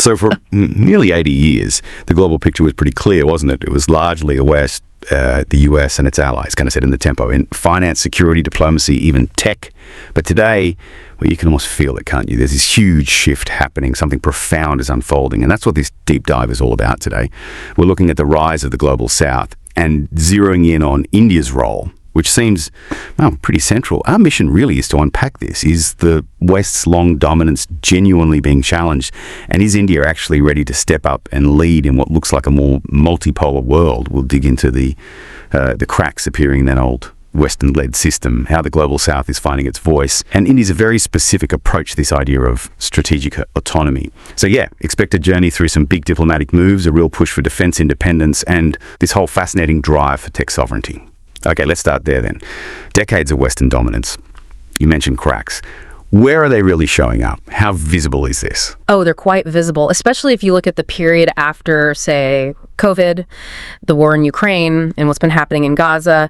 So for nearly 80 years, the global picture was pretty clear, wasn't it? It was largely the West, the US and its allies kind of set in the tempo in finance, security, diplomacy, even tech. But today, well, you can almost feel it, can't you? There's this huge shift happening. Something profound is unfolding. And that's what this deep dive is all about today. We're looking at the rise of the global South and zeroing in on India's role, which seems, well, pretty central. Our mission really is to unpack this. Is the West's long dominance genuinely being challenged? And is India actually ready to step up and lead in what looks like a more multipolar world? We'll dig into the cracks appearing in that old Western-led system, how the global South is finding its voice, and India's a very specific approach to this idea of strategic autonomy. So yeah, expect a journey through some big diplomatic moves, a real push for defense independence, and this whole fascinating drive for tech sovereignty. Okay, let's start there then. Decades of Western dominance. You mentioned cracks. Where are they really showing up? How visible is this? Oh, they're quite visible, especially if you look at the period after, say, COVID, the war in Ukraine, and what's been happening in Gaza.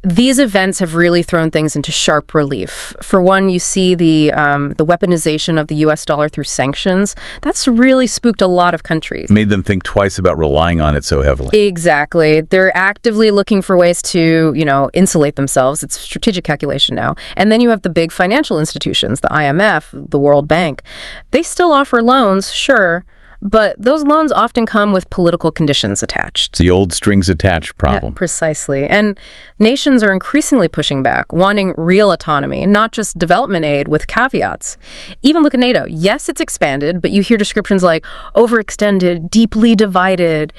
These events have really thrown things into sharp relief. For one, you see the weaponization of the U.S. dollar through sanctions. That's really spooked a lot of countries. Made them think twice about relying on it so heavily. Exactly. They're actively looking for ways to, insulate themselves. It's strategic calculation now. And then you have the big financial institutions, the IMF, the World Bank. They still offer loans, sure, but those loans often come with political conditions attached. It's the old strings attached problem. Yeah, precisely. And nations are increasingly pushing back, wanting real autonomy, not just development aid with caveats. Even look at NATO. Yes, it's expanded, but you hear descriptions like overextended, deeply divided.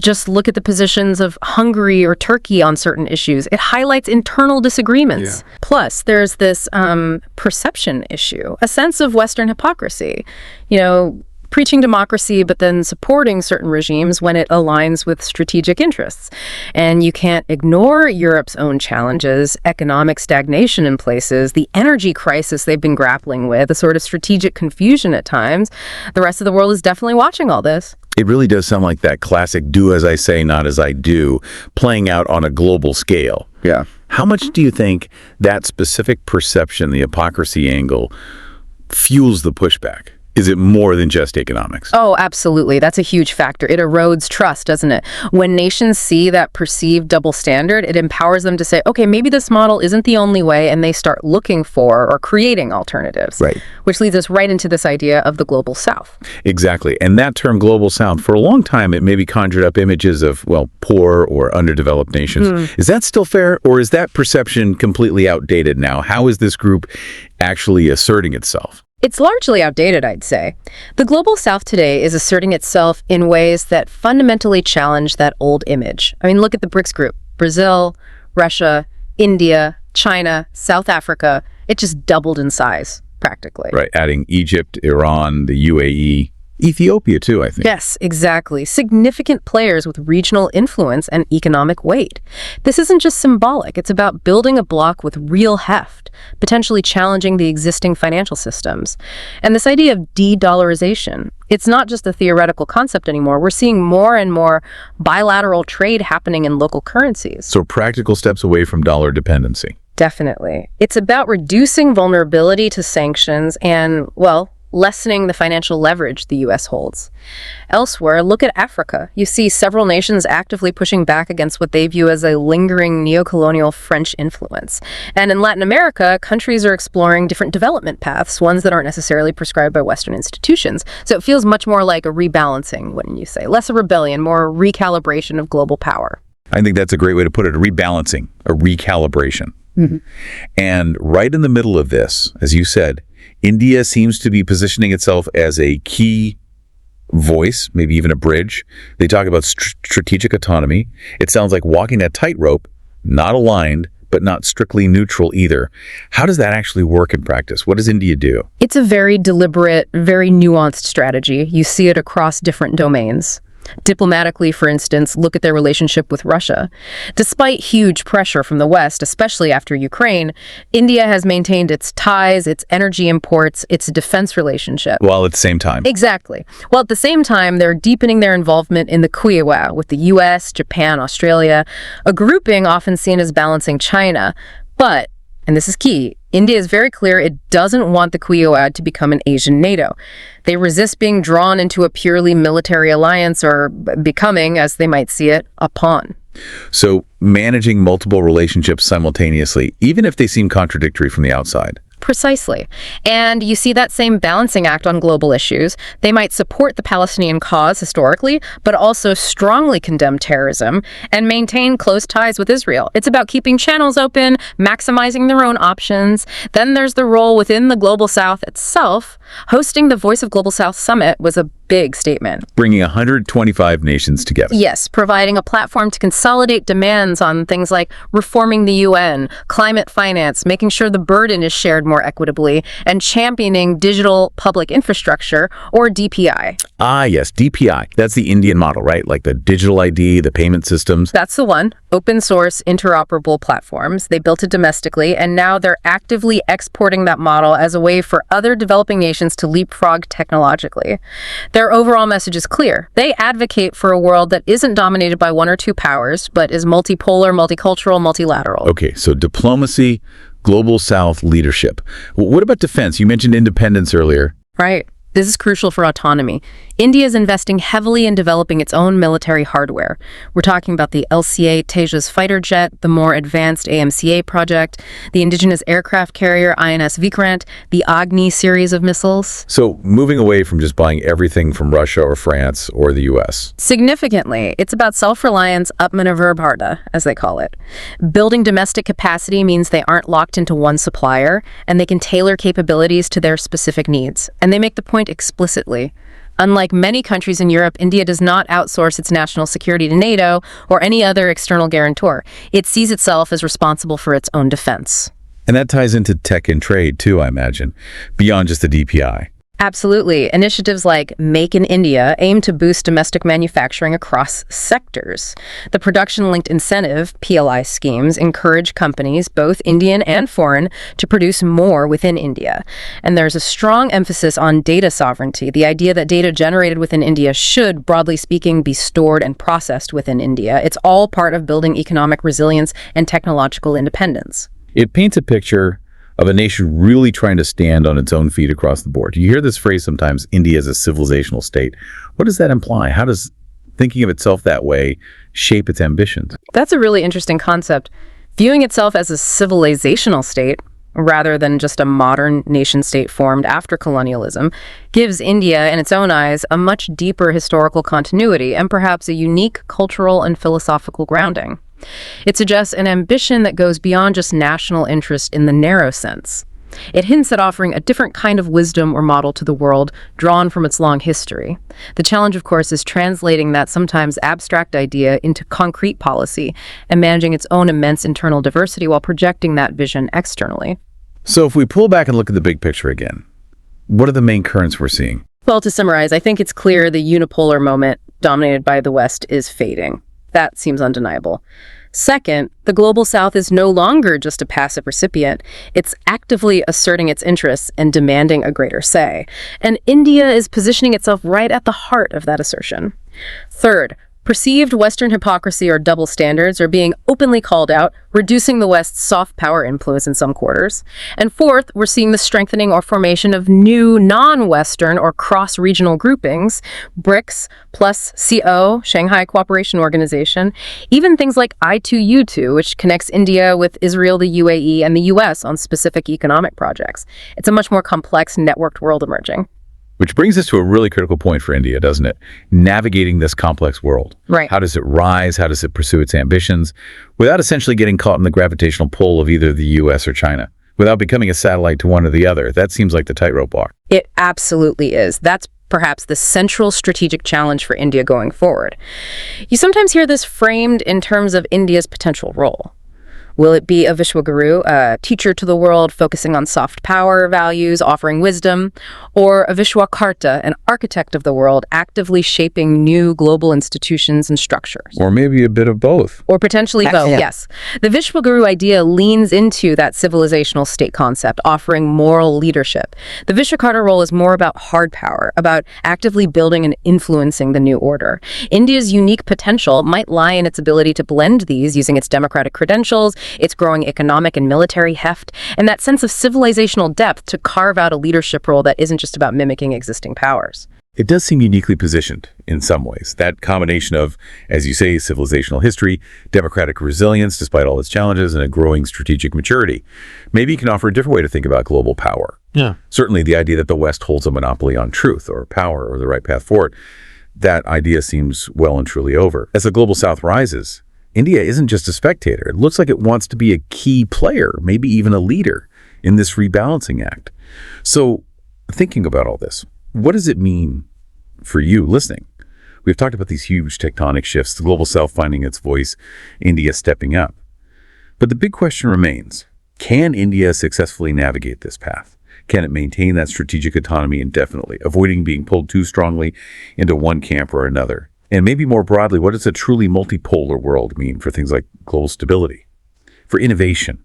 Just look at the positions of Hungary or Turkey on certain issues. It highlights internal disagreements. Yeah. Plus, there's this perception issue, a sense of Western hypocrisy. Preaching democracy, but then supporting certain regimes when it aligns with strategic interests. And you can't ignore Europe's own challenges, economic stagnation in places, the energy crisis they've been grappling with, a sort of strategic confusion at times. The rest of the world is definitely watching all this. It really does sound like that classic do as I say, not as I do, playing out on a global scale. Yeah. How much do you think that specific perception, the hypocrisy angle, fuels the pushback? Is it more than just economics? Oh, absolutely. That's a huge factor. It erodes trust, doesn't it? When nations see that perceived double standard, it empowers them to say, okay, maybe this model isn't the only way, and they start looking for or creating alternatives. Right. Which leads us right into this idea of the global South. Exactly. And that term global South, for a long time, it maybe conjured up images of, poor or underdeveloped nations. Is that still fair, or is that perception completely outdated now? How is this group actually asserting itself? It's largely outdated, I'd say. The global South today is asserting itself in ways that fundamentally challenge that old image. I mean, look at the BRICS group. Brazil, Russia, India, China, South Africa. It just doubled in size, practically. Right, adding Egypt, Iran, the UAE, Ethiopia too, I think. Yes, exactly. Significant players with regional influence and economic weight. This isn't just symbolic. It's about building a bloc with real heft, potentially challenging the existing financial systems. And this idea of de-dollarization, it's not just a theoretical concept anymore. We're seeing more and more bilateral trade happening in local currencies. So practical steps away from dollar dependency. Definitely. It's about reducing vulnerability to sanctions and, lessening the financial leverage the U.S. holds. Elsewhere, look at Africa. You see several nations actively pushing back against what they view as a lingering neocolonial French influence. And in Latin America, countries are exploring different development paths, ones that aren't necessarily prescribed by Western institutions. So it feels much more like a rebalancing, wouldn't you say? Less a rebellion, more a recalibration of global power. I think that's a great way to put it, a rebalancing, a recalibration. Mm-hmm. And right in the middle of this, as you said, India seems to be positioning itself as a key voice, maybe even a bridge. They talk about strategic autonomy. It sounds like walking that tightrope, not aligned, but not strictly neutral either. How does that actually work in practice? What does India do? It's a very deliberate, very nuanced strategy. You see it across different domains. Diplomatically, for instance, look at their relationship with Russia. Despite huge pressure from the West, especially after Ukraine, India has maintained its ties, its energy imports, its defense relationship. While at the same time. Exactly. Well, at the same time, they're deepening their involvement in the Kuiwa with the US, Japan, Australia, a grouping often seen as balancing China. But, and this is key, India is very clear it doesn't want the Quioad to become an Asian NATO. They resist being drawn into a purely military alliance or becoming, as they might see it, a pawn. So managing multiple relationships simultaneously, even if they seem contradictory from the outside. Precisely. And you see that same balancing act on global issues. They might support the Palestinian cause historically, but also strongly condemn terrorism and maintain close ties with Israel. It's about keeping channels open, maximizing their own options. Then there's the role within the Global South itself. Hosting the Voice of Global South Summit was a big statement. Bringing 125 nations together. Yes, providing a platform to consolidate demands on things like reforming the UN, climate finance, making sure the burden is shared more equitably, and championing digital public infrastructure, or DPI. Ah, yes, DPI. That's the Indian model, right? Like the digital ID, the payment systems. That's the one. Open source, interoperable platforms. They built it domestically, and now they're actively exporting that model as a way for other developing nations to leapfrog technologically. Their overall message is clear. They advocate for a world that isn't dominated by one or two powers, but is multipolar, multicultural, multilateral. Okay, so diplomacy, Global South leadership. What about defense? You mentioned independence earlier. Right. This is crucial for autonomy. India is investing heavily in developing its own military hardware. We're talking about the LCA Tejas fighter jet, the more advanced AMCA project, the indigenous aircraft carrier INS Vikrant, the Agni series of missiles. So moving away from just buying everything from Russia or France or the US. Significantly, it's about self-reliance, Atmanirbharta, as they call it. Building domestic capacity means they aren't locked into one supplier, and they can tailor capabilities to their specific needs. And they make the point explicitly. Unlike many countries in Europe, India does not outsource its national security to NATO or any other external guarantor. It sees itself as responsible for its own defense. And that ties into tech and trade too, I imagine, beyond just the DPI. Absolutely. Initiatives like Make in India aim to boost domestic manufacturing across sectors. The production-linked incentive, PLI schemes, encourage companies, both Indian and foreign, to produce more within India. And there's a strong emphasis on data sovereignty, the idea that data generated within India should, broadly speaking, be stored and processed within India. It's all part of building economic resilience and technological independence. It paints a picture of a nation really trying to stand on its own feet across the board. You hear this phrase sometimes, India as a civilizational state. What does that imply? How does thinking of itself that way shape its ambitions? That's a really interesting concept. Viewing itself as a civilizational state, rather than just a modern nation-state formed after colonialism, gives India, in its own eyes, a much deeper historical continuity and perhaps a unique cultural and philosophical grounding. It suggests an ambition that goes beyond just national interest in the narrow sense. It hints at offering a different kind of wisdom or model to the world drawn from its long history. The challenge, of course, is translating that sometimes abstract idea into concrete policy and managing its own immense internal diversity while projecting that vision externally. So if we pull back and look at the big picture again, what are the main currents we're seeing? Well, to summarize, I think it's clear the unipolar moment dominated by the West is fading. That seems undeniable. Second, the Global South is no longer just a passive recipient. It's actively asserting its interests and demanding a greater say. And India is positioning itself right at the heart of that assertion. Third, perceived Western hypocrisy or double standards are being openly called out, reducing the West's soft power influence in some quarters. And fourth, we're seeing the strengthening or formation of new non-Western or cross-regional groupings, BRICS plus CO, Shanghai Cooperation Organization, even things like I2U2, which connects India with Israel, the UAE, and the US on specific economic projects. It's a much more complex, networked world emerging. Which brings us to a really critical point for India, doesn't it? Navigating this complex world. Right. How does it rise? How does it pursue its ambitions without essentially getting caught in the gravitational pull of either the US or China, without becoming a satellite to one or the other? That seems like the tightrope walk. It absolutely is. That's perhaps the central strategic challenge for India going forward. You sometimes hear this framed in terms of India's potential role. Will it be a Vishwaguru, a teacher to the world focusing on soft power values, offering wisdom, or a Vishwakarta, an architect of the world, actively shaping new global institutions and structures? Or maybe a bit of both. Or potentially both, yes. The Vishwaguru idea leans into that civilizational state concept, offering moral leadership. The Vishwakarta role is more about hard power, about actively building and influencing the new order. India's unique potential might lie in its ability to blend these using its democratic credentials, its growing economic and military heft, and that sense of civilizational depth to carve out a leadership role that isn't just about mimicking existing powers. It does seem uniquely positioned in some ways. That combination of, as you say, civilizational history, democratic resilience despite all its challenges, and a growing strategic maturity. Maybe you can offer a different way to think about global power. Yeah. Certainly the idea that the West holds a monopoly on truth or power or the right path forward, that idea seems well and truly over. As the global South rises, India isn't just a spectator. It looks like it wants to be a key player, maybe even a leader in this rebalancing act. So thinking about all this, what does it mean for you listening? We've talked about these huge tectonic shifts, the global South finding its voice, India stepping up. But the big question remains, can India successfully navigate this path? Can it maintain that strategic autonomy indefinitely, avoiding being pulled too strongly into one camp or another? And maybe more broadly, what does a truly multipolar world mean for things like global stability, for innovation?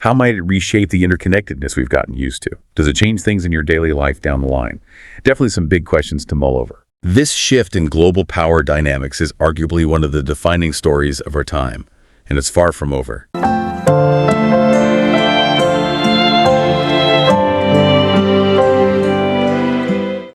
How might it reshape the interconnectedness we've gotten used to? Does it change things in your daily life down the line? Definitely some big questions to mull over. This shift in global power dynamics is arguably one of the defining stories of our time, and it's far from over.